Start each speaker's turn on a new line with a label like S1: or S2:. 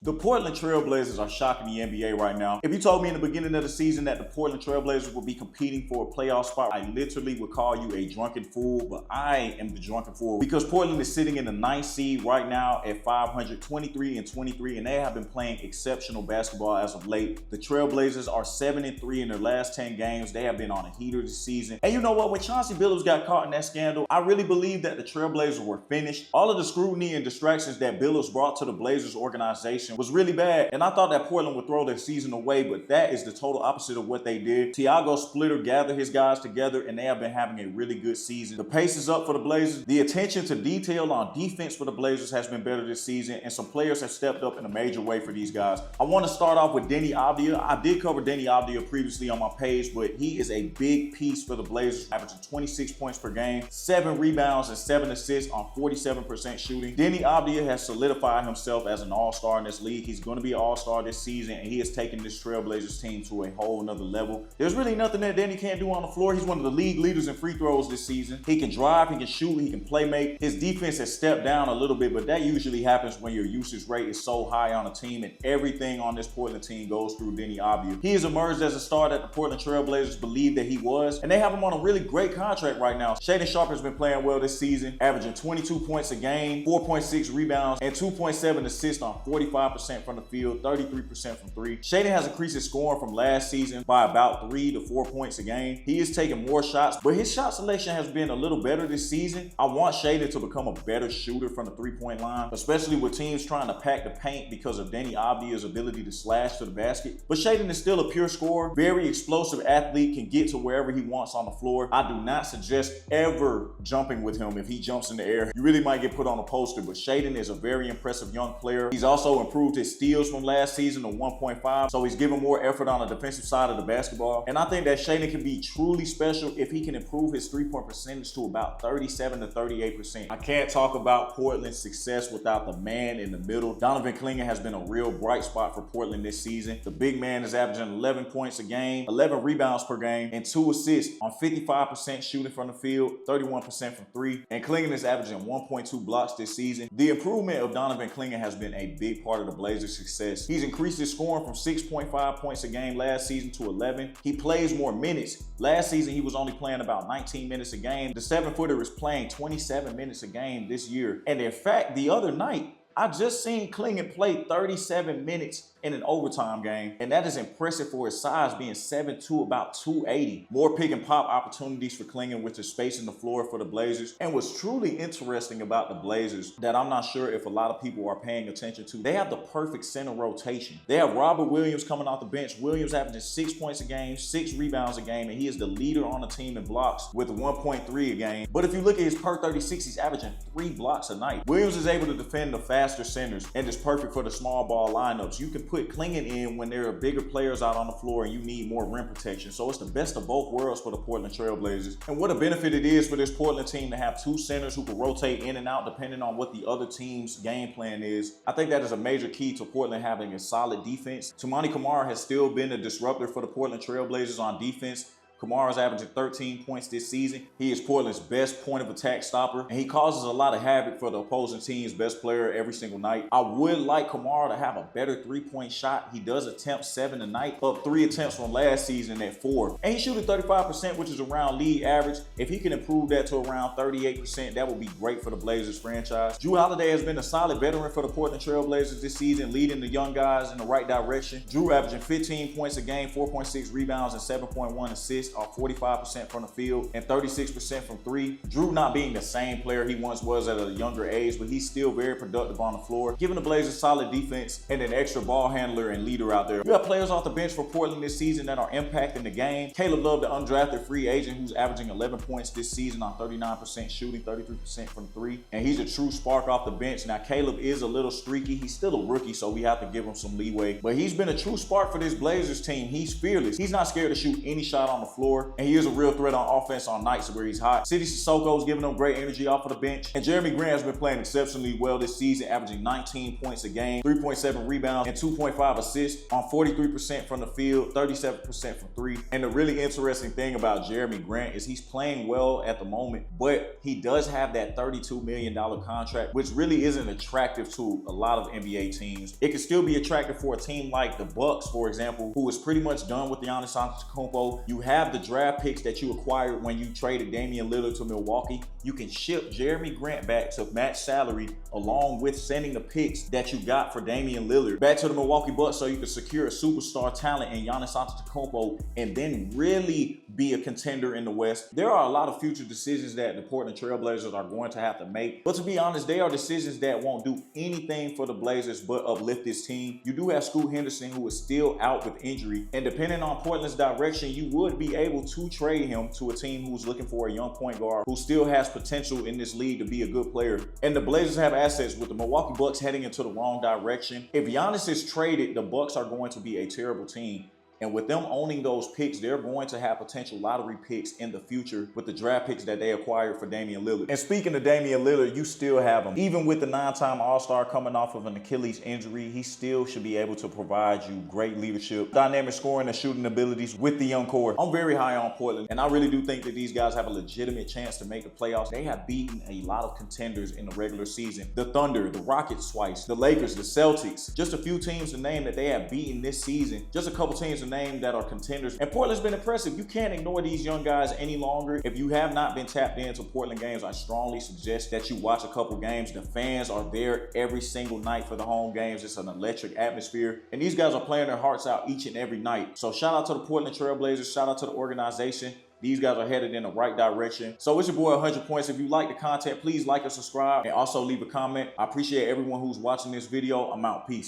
S1: The Portland Trail Blazers are shocking the NBA right now. If you told me in the beginning of the season that the Portland Trail Blazers would be competing for a playoff spot, I literally would call you a drunken fool, but I am the drunken fool because Portland is sitting in the 9th seed right now at 523-23, and they have been playing exceptional basketball as of late. The Trail Blazers are 7-3 in their last 10 games. They have been on a heater this season. And you know what? When Chauncey Billups got caught in that scandal, I really believe that the Trail Blazers were finished. All of the scrutiny and distractions that Billups brought to the Blazers organization was really bad, and I thought that Portland would throw their season away, but that is the total opposite of what they did. Thiago Splitter gathered his guys together, and they have been having a really good season. The pace is up for the Blazers. The attention to detail on defense for the Blazers has been better this season, and some players have stepped up in a major way for these guys. I want to start off with Deni Avdija. I did cover Deni Avdija previously on my page, but he is a big piece for the Blazers, averaging 26 points per game, 7 rebounds, and 7 assists on 47% shooting. Deni Avdija has solidified himself as an all-star in this league. He's going to be an all-star this season, and he has taken this Trailblazers team to a whole nother level. There's really nothing that Deni can't do on the floor. He's one of the league leaders in free throws this season. He can drive, he can shoot, he can play make. His defense has stepped down a little bit, but that usually happens when your usage rate is so high on a team, and everything on this Portland team goes through Deni Avdija. He has emerged as a star that the Portland Trailblazers believed that he was, and they have him on a really great contract right now. Shaedon Sharpe has been playing well this season, averaging 22 points a game, 4.6 rebounds, and 2.7 assists on 45% from the field, 33% from three. Shaedon has increased his scoring from last season by about 3 to 4 points a game. He is taking more shots, but his shot selection has been a little better this season. I want Shaedon to become a better shooter from the three-point line, especially with teams trying to pack the paint because of Deni Avdija's ability to slash to the basket. But Shaedon is still a pure scorer, very explosive athlete, can get to wherever he wants on the floor. I do not suggest ever jumping with him. If he jumps in the air, you really might get put on a poster, but Shaedon is a very impressive young player. He's also improved his steals from last season to 1.5, so he's giving more effort on the defensive side of the basketball. And I think that Shaedon can be truly special if he can improve his three-point percentage to about 37 to 38%. I can't talk about Portland's success without the man in the middle. Donovan Clingan has been a real bright spot for Portland this season. The big man is averaging 11 points a game, 11 rebounds per game, and 2 assists on 55% shooting from the field, 31% from three. And Clingan is averaging 1.2 blocks this season. The improvement of Donovan Clingan has been a big part of the Blazers' success. He's increased his scoring from 6.5 points a game last season to 11. He plays more minutes. Last season, he was only playing about 19 minutes a game. The 7-footer is playing 27 minutes a game this year. And in fact, the other night, I just seen Clingan play 37 minutes in an overtime game, and that is impressive for his size, being 7'2", about 280. More pick and pop opportunities for Clingan with the space in the floor for the Blazers. And what's truly interesting about the Blazers that I'm not sure if a lot of people are paying attention to, they have the perfect center rotation. They have Robert Williams coming off the bench. Williams averaging 6 points a game, 6 rebounds a game, and he is the leader on the team in blocks with 1.3 a game. But if you look at his per 36, he's averaging 3 blocks a night. Williams is able to defend the faster centers and is perfect for the small ball lineups. You can put Clingan in when there are bigger players out on the floor and you need more rim protection. So it's the best of both worlds for the Portland Trail Blazers. And what a benefit it is for this Portland team to have 2 centers who can rotate in and out depending on what the other team's game plan is. I think that is a major key to Portland having a solid defense. Toumani Camara has still been a disruptor for the Portland Trail Blazers on defense. Kamara's averaging 13 points this season. He is Portland's best point of attack stopper, and he causes a lot of havoc for the opposing team's best player every single night. I would like Kamara to have a better three-point shot. He does attempt 7 a night, up 3 attempts from last season at 4. And he's shooting 35%, which is around league average. If he can improve that to around 38%, that would be great for the Blazers franchise. Jrue Holiday has been a solid veteran for the Portland Trail Blazers this season, leading the young guys in the right direction. Jrue averaging 15 points a game, 4.6 rebounds, and 7.1 assists. Off 45% from the field and 36% from three. Jrue not being the same player he once was at a younger age, but he's still very productive on the floor, giving the Blazers solid defense and an extra ball handler and leader out there. You have players off the bench for Portland this season that are impacting the game. Caleb Love, the undrafted free agent, who's averaging 11 points this season on 39% shooting, 33% from three, and he's a true spark off the bench. Now, Caleb is a little streaky. He's still a rookie, so we have to give him some leeway, but he's been a true spark for this Blazers team. He's fearless. He's not scared to shoot any shot on the floor. floor, and he is a real threat on offense on nights where he's hot. Sidy Sissoko's giving them great energy off of the bench, and Jeremy Grant has been playing exceptionally well this season, averaging 19 points a game, 3.7 rebounds, and 2.5 assists on 43% from the field, 37% from three. And the really interesting thing about Jeremy Grant is he's playing well at the moment, but he does have that $32 million contract, which really isn't attractive to a lot of NBA teams. It can still be attractive for a team like the Bucks, for example, who is pretty much done with Giannis Antetokounmpo. You have the draft picks that you acquired when you traded Damian Lillard to Milwaukee. You can ship Jeremy Grant back to match salary along with sending the picks that you got for Damian Lillard back to the Milwaukee Bucks so you can secure a superstar talent in Giannis Antetokounmpo and then really be a contender in the West. There are a lot of future decisions that the Portland Trail Blazers are going to have to make, but to be honest, they are decisions that won't do anything for the Blazers but uplift this team. You do have Scoot Henderson, who is still out with injury, and depending on Portland's direction, you would be able to trade him to a team who's looking for a young point guard who still has potential in this league to be a good player. And the Blazers have assets. With the Milwaukee Bucks heading into the wrong direction, if Giannis is traded, the Bucks are going to be a terrible team. And with them owning those picks, they're going to have potential lottery picks in the future with the draft picks that they acquired for Damian Lillard. And speaking of Damian Lillard, you still have him. Even with the 9-time All-Star coming off of an Achilles injury, he still should be able to provide you great leadership, dynamic scoring and shooting abilities with the young core. I'm very high on Portland, and I really do think that these guys have a legitimate chance to make the playoffs. They have beaten a lot of contenders in the regular season. The Thunder, the Rockets twice, the Lakers, the Celtics. Just a few teams to name that they have beaten this season. Just a couple teams to name that are contenders. And Portland's been impressive. You can't ignore these young guys any longer. If you have not been tapped into Portland games, I strongly suggest that you watch a couple games. The fans are there every single night for the home games. It's an electric atmosphere. And these guys are playing their hearts out each and every night. So shout out to the Portland Trail Blazers. Shout out to the organization. These guys are headed in the right direction. So it's your boy 100 Points. If you like the content, please like and subscribe and also leave a comment. I appreciate everyone who's watching this video. I'm out. Peace.